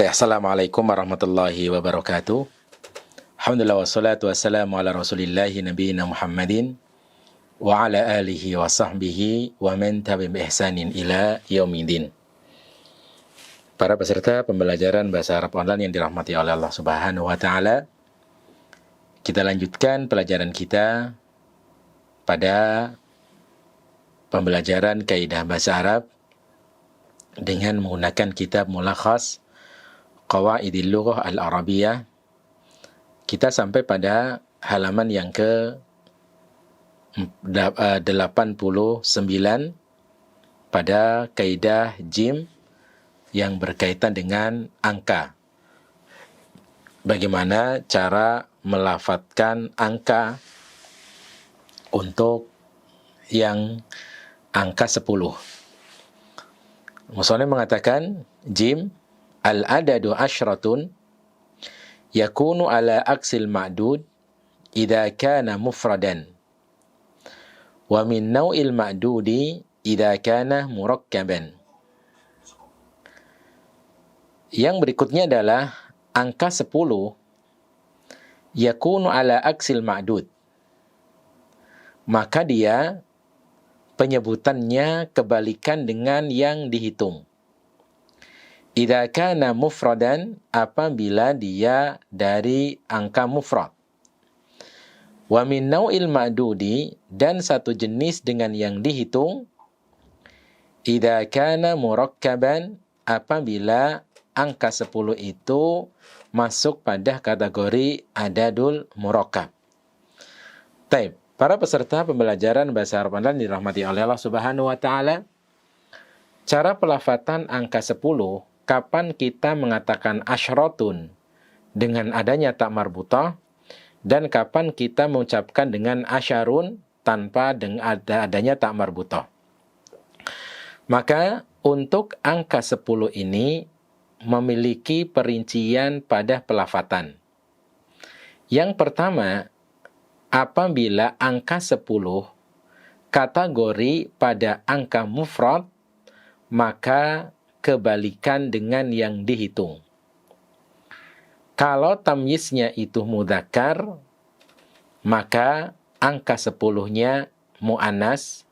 Assalamualaikum warahmatullahi wabarakatuh. Alhamdulillah wassalatu wassalamu ala rasulillahi nabiyina Muhammadin wa ala alihi wa sahbihi wa man tabi'ahum bi ihsanin ila yaumidin. Para peserta pembelajaran bahasa Arab online yang dirahmati oleh Allah Subhanahu wa taala, kita lanjutkan pelajaran kita pada pembelajaran kaidah bahasa Arab dengan menggunakan kitab Mulakhas Qawaidil Lughah Al-Arabiyah. Kita sampai pada halaman yang ke 89 pada kaidah jim yang berkaitan dengan angka. Bagaimana cara melafadzkan angka untuk yang angka 10. Musannif mengatakan jim al-adadu asyratun yakunu ala aksil ma'dud idza kana mufradan wa min naw'il ma'dudi idza kana murakkaban. Yang berikutnya adalah angka 10 yakunu ala aksil ma'dud, maka dia penyebutannya kebalikan dengan yang dihitung. Idza kana mufradan, apabila dia dari angka mufrad. Wa min naw'il ma'dudi, dan satu jenis dengan yang dihitung. Idza kana murakkaban, apabila angka 10 itu masuk pada kategori adadul murakkab. Taib, para peserta pembelajaran bahasa Arab online dirahmati oleh Allah Subhanahu wa taala, cara pelafatan angka 10, kapan kita mengatakan asyratun dengan adanya tak marbutah, dan kapan kita mengucapkan dengan asyarun tanpa adanya tak marbutah. Maka untuk angka 10 ini memiliki perincian pada pelafatan. Yang pertama, apabila angka 10 kategori pada angka mufrad, maka kebalikan dengan yang dihitung. Kalau tamyiznya itu mudzakkar, maka angka 10-nya muannas.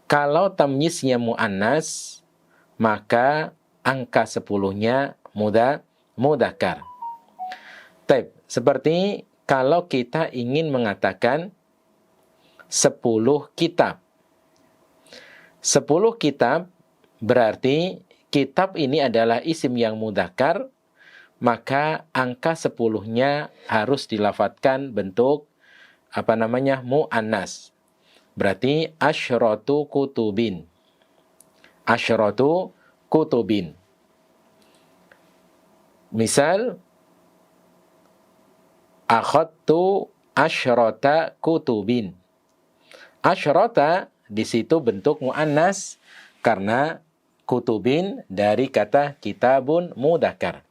Kalau tamyiznya muannas, maka angka 10-nya mudzakkar. Taib, seperti kalau kita ingin mengatakan 10 kitab. 10 kitab berarti kitab ini adalah isim yang mudzakkar, maka angka 10-nya harus dilafadzkan bentuk muannas. Berarti asyratu kutubin. Asyratu kutubin. Misal akhadtu asyrata kutubin. Asyrata di situ bentuk muannas karena kutubin dari kata kitabun mudzakkar.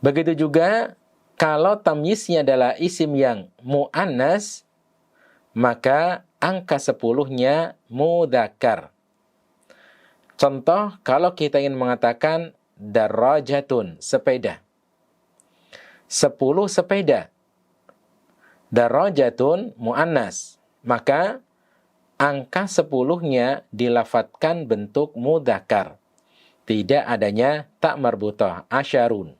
Begitu juga kalau tamyiznya adalah isim yang muannas, maka angka 10-nya mudzakkar. Contoh, kalau kita ingin mengatakan darajatun, sepeda. 10 sepeda. Darajatun muannas, maka angka 10-nya dilafadzkan bentuk mudzakkar. Tidak adanya tak marbutah, asyarun.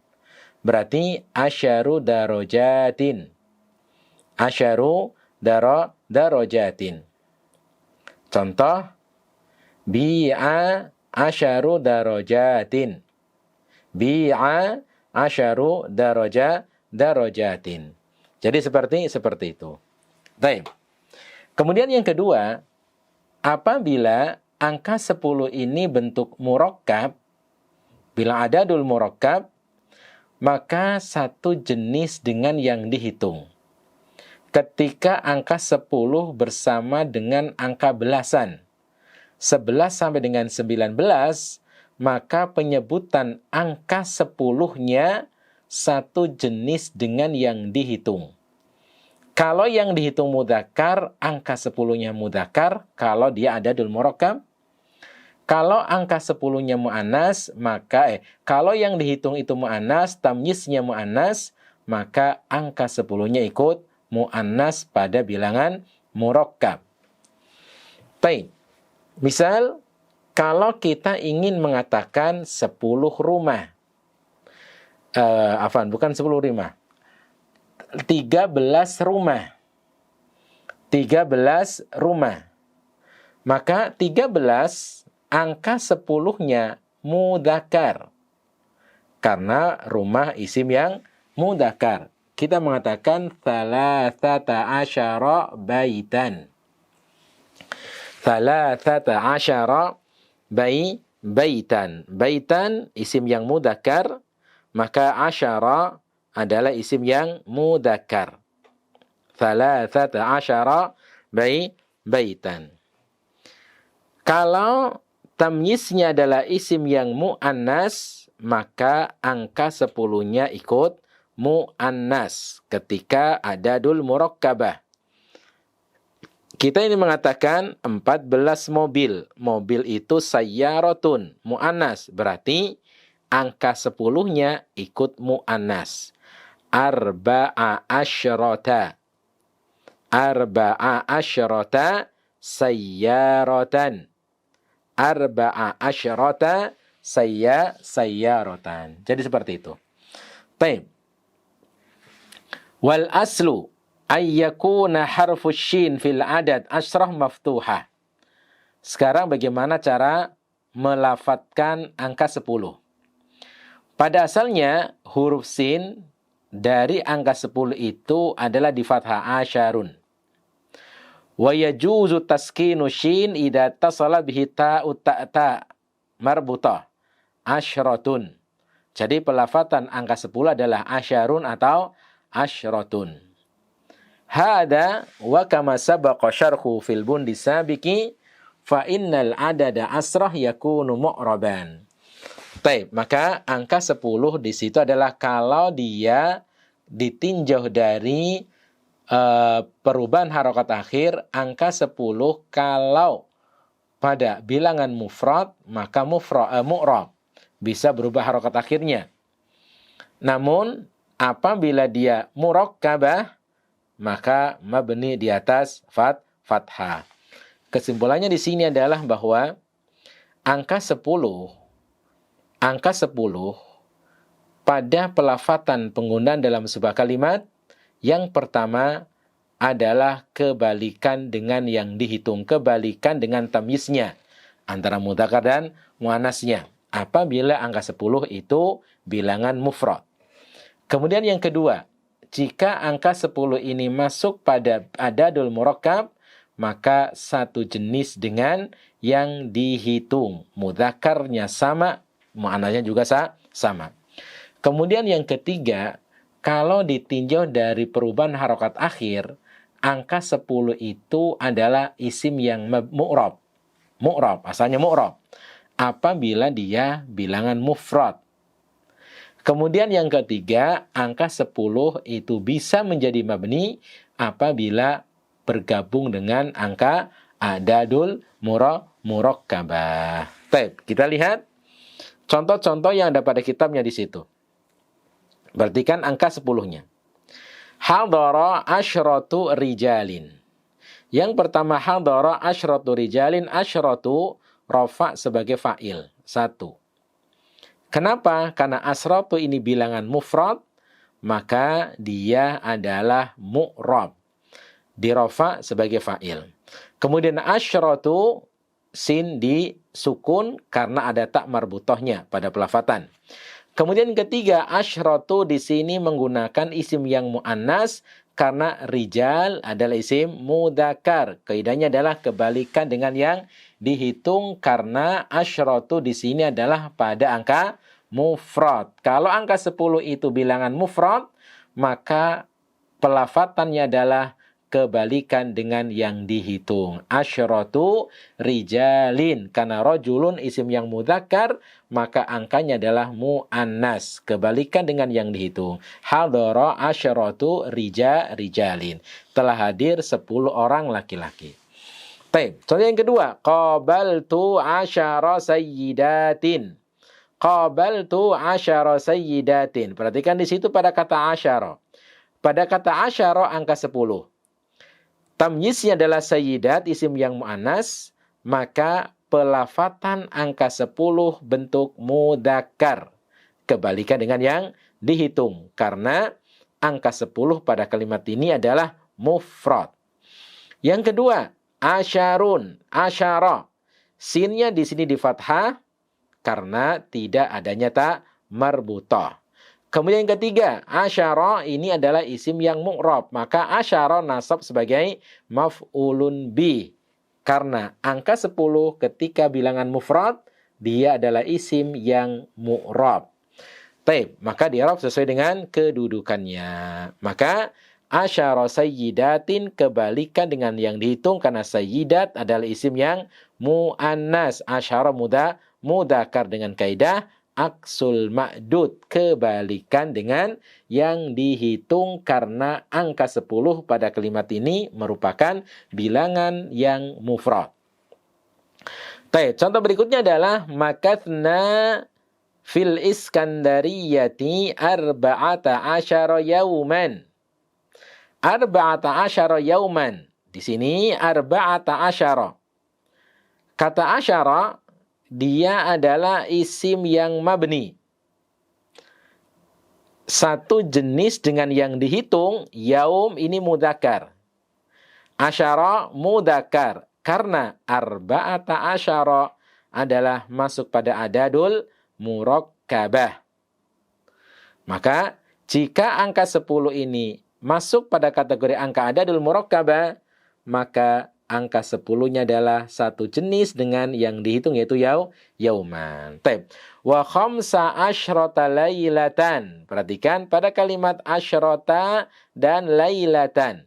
Berarti asyaru darajatin. Asyaru darajatin. Contoh, bi'a asyaru darajatin. Bi'a asyaru darajatin. Jadi seperti itu. Baik. Kemudian yang kedua, apabila angka 10 ini bentuk murakkab, bila adadul murakkab, maka satu jenis dengan yang dihitung. Ketika angka 10 bersama dengan angka belasan, 11 sampai dengan 19, maka penyebutan angka 10-nya satu jenis dengan yang dihitung. Kalau yang dihitung mudzakkar, angka 10-nya mudzakkar, kalau dia adadul murakkab. Kalau angka 10-nya mu'annas, maka kalau yang dihitung itu mu'annas, tamyiznya mu'annas, maka angka 10-nya ikut mu'annas pada bilangan murakkab. Baik. Misal, kalau kita ingin mengatakan 10 rumah. Bukan 10 rumah. 13 rumah. 13 rumah. Maka 13 angka 10-nya mudzakkar. Karena rumah isim yang mudzakkar. Kita mengatakan thalathata asyara baitan. Thalathata asyara baitan. Baitan isim yang mudzakkar, maka asyara adalah isim yang mudzakkar. Thalathata asyara baitan. Kalau tamyiznya adalah isim yang mu'annas, maka angka 10-nya ikut mu'annas ketika adadul murakkabah. Kita ini mengatakan 14 mobil. Mobil itu sayyaratun, mu'annas. Berarti angka 10-nya ikut mu'annas. Arba'a asyrata. Arba'a asyrata sayyaratan. Arba'a asyrata sayyaratan. Jadi seperti itu. Baik. Wal aslu ayyakuna harfu shin fil adad asyrah maftuhah. Sekarang bagaimana cara melafatkan angka 10? Pada asalnya huruf sin dari angka 10 itu adalah di fathah asyarun. Wa yajuzu taskinu shin idza tasala bihi ta'u ta'ta marbutah asyratun. Jadi pelafatan angka 10 adalah asyarun atau asyratun. Hada wa kama sabaqa syarhu fil bundi sabiqi fa innal adada asrah yakunu mu'raban. Baik, maka angka 10 di situ adalah kalau dia ditinjau dari perubahan harokat akhir, angka 10 kalau pada bilangan mufrad, maka mu'rab bisa berubah harokat akhirnya. Namun, apabila dia murakkabah, maka mabni di atas fathah. Kesimpulannya di sini adalah bahwa angka 10 pada pelafatan penggunaan dalam sebuah kalimat, yang pertama adalah kebalikan dengan yang dihitung, kebalikan dengan tamyiznya antara mudzakkar dan muannasnya. Apabila angka 10 itu bilangan mufrad. Kemudian yang kedua, jika angka 10 ini masuk pada adadul murakkab, maka satu jenis dengan yang dihitung. Mudzakarnya sama, muannasnya juga sama. Kemudian yang ketiga, kalau ditinjau dari perubahan harokat akhir, angka 10 itu adalah isim yang mu'rab. Mu'rab, asalnya mu'rab. Apabila dia bilangan mufrad. Kemudian yang ketiga, angka 10 itu bisa menjadi mabni apabila bergabung dengan angka adadul murakkabah. Baik, kita lihat contoh-contoh yang ada pada kitabnya di situ. Berarti kan angka 10-nya. Hadara asyratu rijalin. Yang pertama hadara asyratu rijalin, asyratu rafa sebagai fa'il. 1. Kenapa? Karena asyratu ini bilangan mufrad, maka dia adalah mu'rab. Dirafa sebagai fa'il. Kemudian asyratu sin disukun karena ada tak marbutohnya pada pelafatan. Kemudian ketiga, asyratu di sini menggunakan isim yang mu'annas karena rijal adalah isim mudzakkar. Kaidahnya adalah kebalikan dengan yang dihitung karena asyratu di sini adalah pada angka mufrad. Kalau angka 10 itu bilangan mufrad, maka pelafatannya adalah kebalikan dengan yang dihitung. Asyratu rijalin. Karena rajulun isim yang mudzakkar, maka angkanya adalah mu'annas. Kebalikan dengan yang dihitung. Hadara asyratu rijalin. Telah hadir 10 orang laki-laki. Taib. Contoh yang kedua, qabaltu 10 sayyidatin. Qabaltu 10 sayyidatin. Perhatikan di situ pada kata 10. Pada kata 10 angka 10. Tamyiznya adalah sayyidat, isim yang mu'annas, maka pelafatan angka 10 bentuk mudzakkar. Kebalikan dengan yang dihitung. Karena angka 10 pada kalimat ini adalah mufrad. Yang kedua, asyarun, asyara. Sinnya di sini di fathah karena tidak adanya ta marbutah. Kemudian yang ketiga, asyara ini adalah isim yang mu'rab. Maka asyara nasab sebagai maf'ulun bi. Karena angka 10 ketika bilangan mufrad, dia adalah isim yang mu'rab. Taib, maka di-i'rab sesuai dengan kedudukannya. Maka asyara sayyidatin kebalikan dengan yang dihitung karena sayyidat adalah isim yang mu'annas. Asyara mudzakkar dengan kaidah aksul ma'dud, kebalikan dengan yang dihitung karena angka 10 pada kalimat ini merupakan bilangan yang mufrad. Baik, contoh berikutnya adalah makathna fil iskandariyati arba'ata asyara yauman. Arba'ata asyara yauman. Di sini arba'ata asyara. Kata asyara dia adalah isim yang mabni. Satu jenis dengan yang dihitung, yaum ini mudzakkar. Asyara mudzakkar. Karena arba'ata asyara adalah masuk pada adadul murakkabah. Maka jika angka 10 ini masuk pada kategori angka adadul murakkabah, maka angka 10-nya adalah satu jenis dengan yang dihitung yaitu yauman. Taib. Wa khamsa asyrata lailatan. Perhatikan pada kalimat asyrata dan lailatan.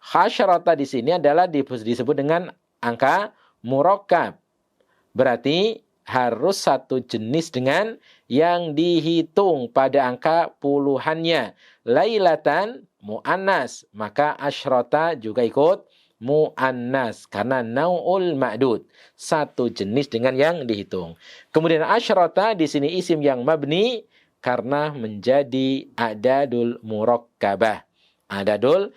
Asyrata di sini adalah disebut dengan angka murakkab. Berarti harus satu jenis dengan yang dihitung pada angka puluhannya. Lailatan mu'annas, maka asyrata juga ikut mu'annas karena nau'ul ma'dud, satu jenis dengan yang dihitung. Kemudian asyrata di sini isim yang mabni karena menjadi adadul murakkabah. Adadul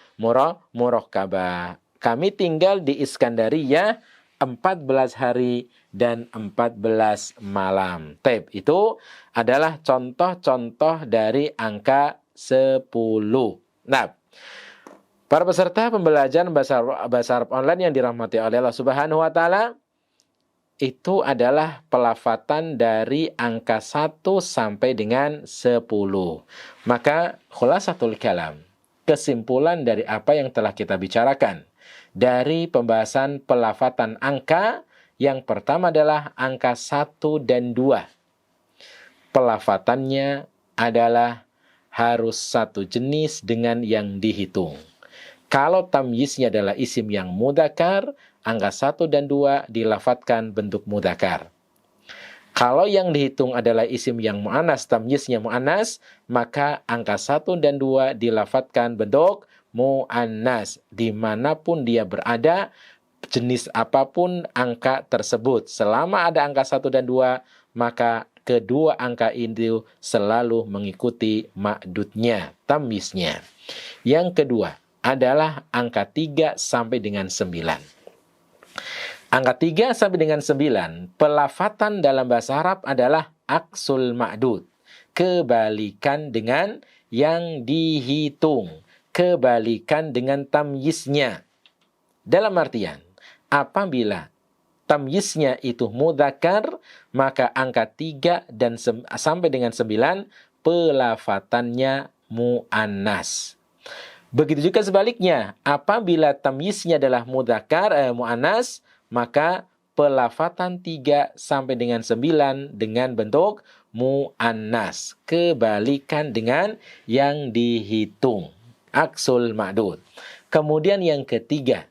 murakkabah. Kami tinggal di Iskandariyah 14 hari dan 14 malam. Taib, itu adalah contoh-contoh dari angka 10. Nah, para peserta pembelajaran bahasa Arab online yang dirahmati oleh Allah Subhanahu wa taala, itu adalah pelafatan dari angka 1 sampai dengan 10. Maka khulasatul kalam, kesimpulan dari apa yang telah kita bicarakan dari pembahasan pelafatan angka, yang pertama adalah angka 1 dan 2. Pelafatannya adalah harus satu jenis dengan yang dihitung. Kalau tamyiznya adalah isim yang mudzakkar, angka 1 dan 2 dilafatkan bentuk mudzakkar. Kalau yang dihitung adalah isim yang mu'annas, tamyiznya mu'annas, maka angka 1 dan 2 dilafatkan bentuk mu'annas. Dimanapun dia berada, jenis apapun angka tersebut. Selama ada angka 1 dan 2, maka kedua angka itu selalu mengikuti ma'dudnya, tamyiznya. Yang kedua adalah angka 3 sampai dengan 9. Angka 3 sampai dengan 9, pelafatan dalam bahasa Arab adalah aksul ma'dud. Kebalikan dengan yang dihitung. Kebalikan dengan tamyiznya. Dalam artian, apabila tamyiznya itu mudzakkar, maka angka 3 dan sampai dengan 9, pelafatannya mu'annas. Begitu juga sebaliknya, apabila tamyiznya adalah mudzakkar mu'annas, maka pelafatan 3 sampai dengan 9 dengan bentuk mu'annas, kebalikan dengan yang dihitung, aksul ma'dud. Kemudian yang ketiga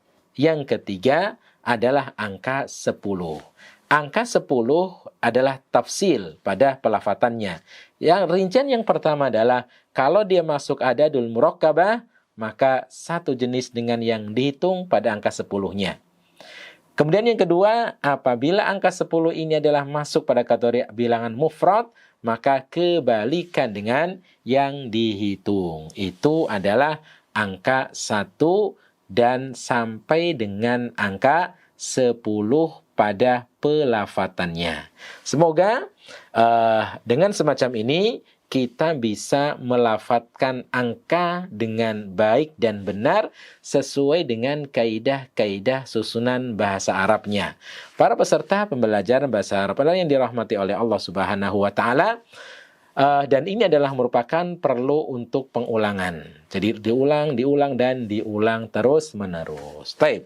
adalah angka 10. Angka 10 adalah tafsil pada pelafatannya. Yang rincian yang pertama adalah kalau dia masuk adadul murakkabah, maka satu jenis dengan yang dihitung pada angka 10-nya. Kemudian yang kedua, apabila angka 10 ini adalah masuk pada kategori bilangan mufrad, maka kebalikan dengan yang dihitung. Itu adalah angka 1 dan sampai dengan angka 10 pada pelafatannya. Semoga dengan semacam ini kita bisa melafatkan angka dengan baik dan benar sesuai dengan kaidah-kaidah susunan bahasa Arabnya. Para peserta pembelajaran bahasa Arab yang dirahmati oleh Allah Subhanahu wa taala, dan ini adalah merupakan perlu untuk pengulangan. Jadi diulang dan diulang terus-menerus. Baik.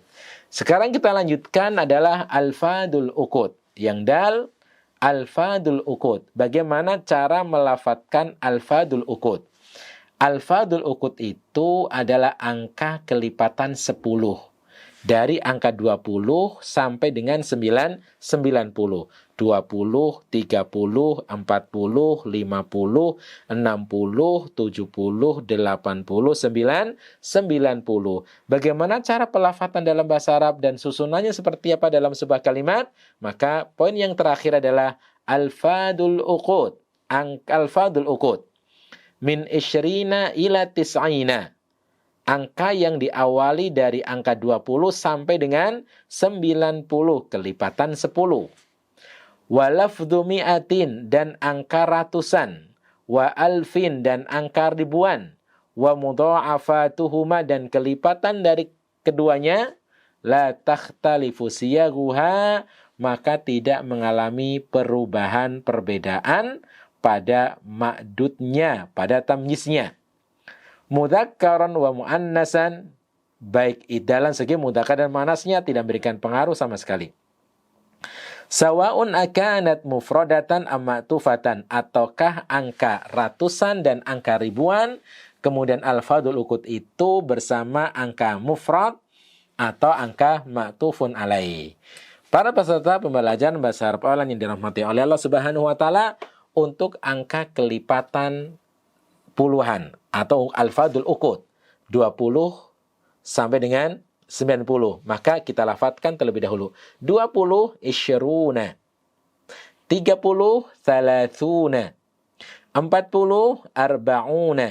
Sekarang kita lanjutkan adalah alfadul uqud. Yang dal, alfadul uqud. Bagaimana cara melafatkan alfadul uqud? Alfadul uqud itu adalah angka kelipatan 10. Dari angka 20 sampai dengan 90. 20, 30, 40, 50, 60, 70, 80, 90. Bagaimana cara pelafatan dalam bahasa Arab dan susunannya seperti apa dalam sebuah kalimat? Maka poin yang terakhir adalah alfadul uqud. Alfadul uqud. Min isyrina ila tis'ina. Angka yang diawali dari angka 20 sampai dengan 90, kelipatan 10. Wa lafdhu mi'atin, dan angka ratusan. Wa alfin, dan angka ribuan. Wa mudha'afatuhuma, dan kelipatan dari keduanya. La takhtalifu siyaguha, maka tidak mengalami perubahan perbedaan pada ma'dudnya, pada tamyiznya. Mudzakkaran wa muannasan, baik dalam segi mudzakkar dan muannasnya tidak memberikan pengaruh sama sekali. Sawaun akanat mufradatan amma tufatan, ataukah angka ratusan dan angka ribuan, kemudian alfadul uqud itu bersama angka mufrad atau angka ma'tufun alaih. Para peserta pembelajaran bahasa Arab yang dirahmati oleh Allah Subhanahu wa taala, untuk angka kelipatan puluhan atau alfadul uqud 20 sampai dengan 90, maka kita lafadzkan terlebih dahulu. 20 isyruna, 30 thalathuna, 40 arba'una,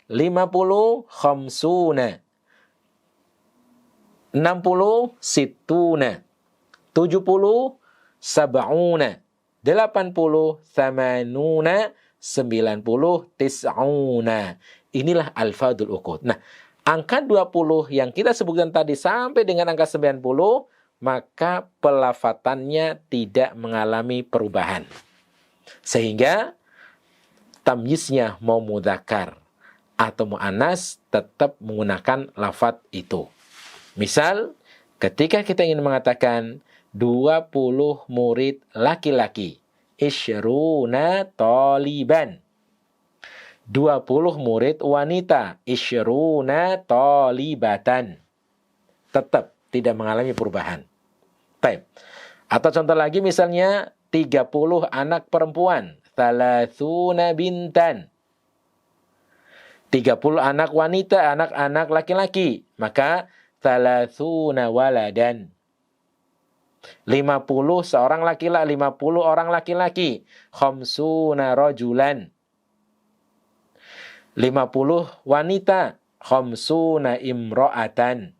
50 khamsuna, 60 sittuna, 70 sab'una, 80 thamanuna, 90 tis'una. Inilah alfadul uqud. Nah, angka 20 yang kita sebutkan tadi sampai dengan angka 90, maka pelafatannya tidak mengalami perubahan. Sehingga tamyiznya mau mudzakkar atau muannas tetap menggunakan lafadz itu. Misal, ketika kita ingin mengatakan 20 murid laki-laki, isyruna taliban. 20 murid wanita, isyruna talibatan. Tetap tidak mengalami perubahan. Baik. Atau contoh lagi misalnya 30 anak perempuan, thalathuna bintan. 30 anak wanita, anak-anak laki-laki, maka thalathuna waladan. 50 seorang laki-laki, 50 orang laki-laki, khamsuna rajulan. 50 wanita, khamsuna imra'atan.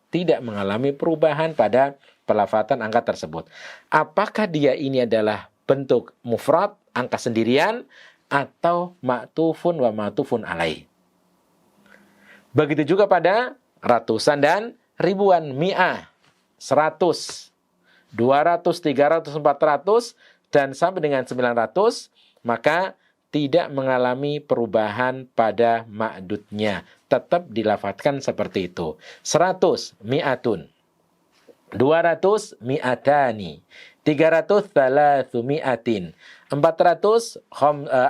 Tidak mengalami perubahan pada pelafatan angka tersebut. Apakah dia ini adalah bentuk mufrad, angka sendirian, atau ma'tufun wa ma'tufun alaih? Begitu juga pada ratusan dan ribuan, mi'ah, 100, 200, 300, 400, dan sampai dengan 900, maka tidak mengalami perubahan pada ma'dudnya. Tetap dilafatkan seperti itu. 100, mi'atun. 200, mi'atani. 300, thalathu mi'atin. 400,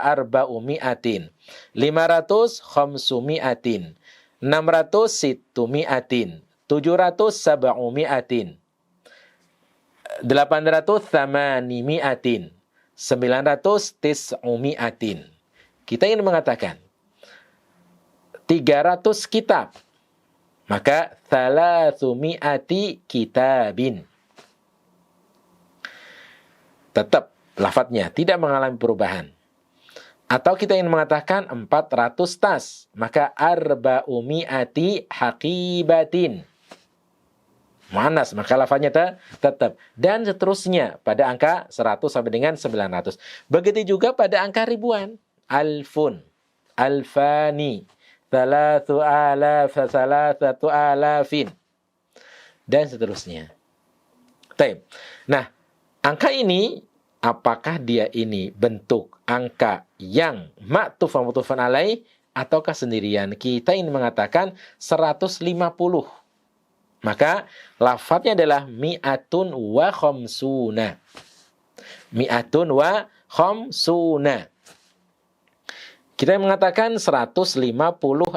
arba'u mi'atin. 500, khamsu mi'atin. 600, sittu mi'atin. 700, sab'u mi'atin. 800 thamani mi'atin, 900 tis'u mi'atin. Kita ingin mengatakan 300 kitab, maka thalathu mi'ati kitabin. tetap lafadznya tidak mengalami perubahan. Atau kita ingin mengatakan 400 tas, maka arba'umi'ati haqibatin. Muannas, maka lafadznya tetap. Dan seterusnya pada angka 100 sampai dengan 900. Begitu juga pada angka ribuan. Alfun, alfani, thalathu alafin. Dan seterusnya. Nah, angka ini, apakah dia ini bentuk angka yang ma'tuf wa ma'tufan alaih, ataukah sendirian? Kita ingin mengatakan 150. Maka lafadznya adalah mi'atun wa khamsuna. Mi'atun wa khamsuna. Kita mengatakan 150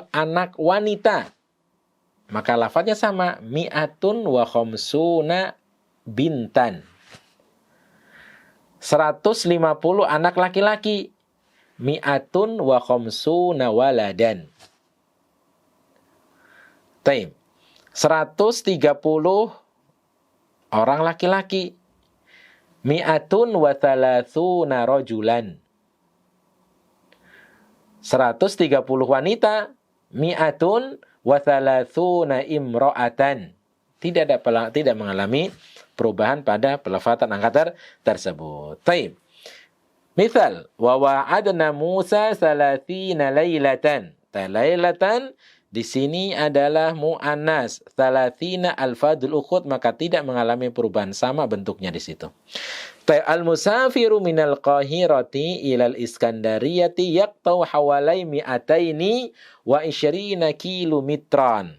anak wanita. Maka lafadznya sama, mi'atun wa khamsuna bintan. 150 anak laki-laki. Mi'atun wa khamsuna waladan. 130 orang laki-laki. Mi'atun wa thalathuna rajulan. 130 wanita. Mi'atun wa thalathuna imra'atan. Tidak mengalami perubahan pada pelafatan angka tersebut. Misal, wa wa'adna Musa salathina lailatan. Lailatan di sini adalah mu'annas, salathina alfadul ukhud, maka tidak mengalami perubahan, sama bentuknya di situ. Al-musafiru minal qahirati ilal iskandariyati yaqtau hawalai mi'ataini wa isyrina kilometran.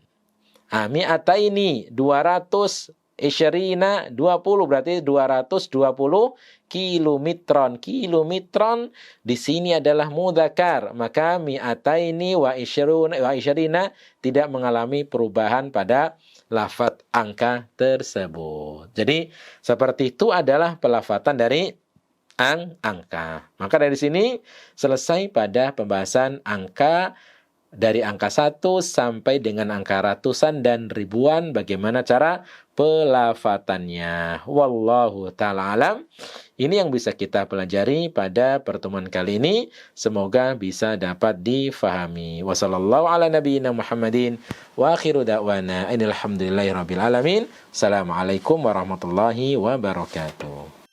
Mi'ataini 200, isyrina 20, berarti 220 kilometron. Kilometron di sini adalah mudzakkar, maka mi'ataini wa isyrina tidak mengalami perubahan pada lafaz angka tersebut. Jadi seperti itu adalah pelafatan dari angka. Maka dari sini selesai pada pembahasan angka, dari angka 1 sampai dengan angka ratusan dan ribuan, bagaimana cara pelafatannya. Wallahu ta'ala alam. Ini yang bisa kita pelajari pada pertemuan kali ini. Semoga bisa dapat difahami. Wassallallahu ala nabiyyina Muhammadin wa akhiru da'wana alhamdulillahi rabbil alamin. Assalamualaikum warahmatullahi wabarakatuh.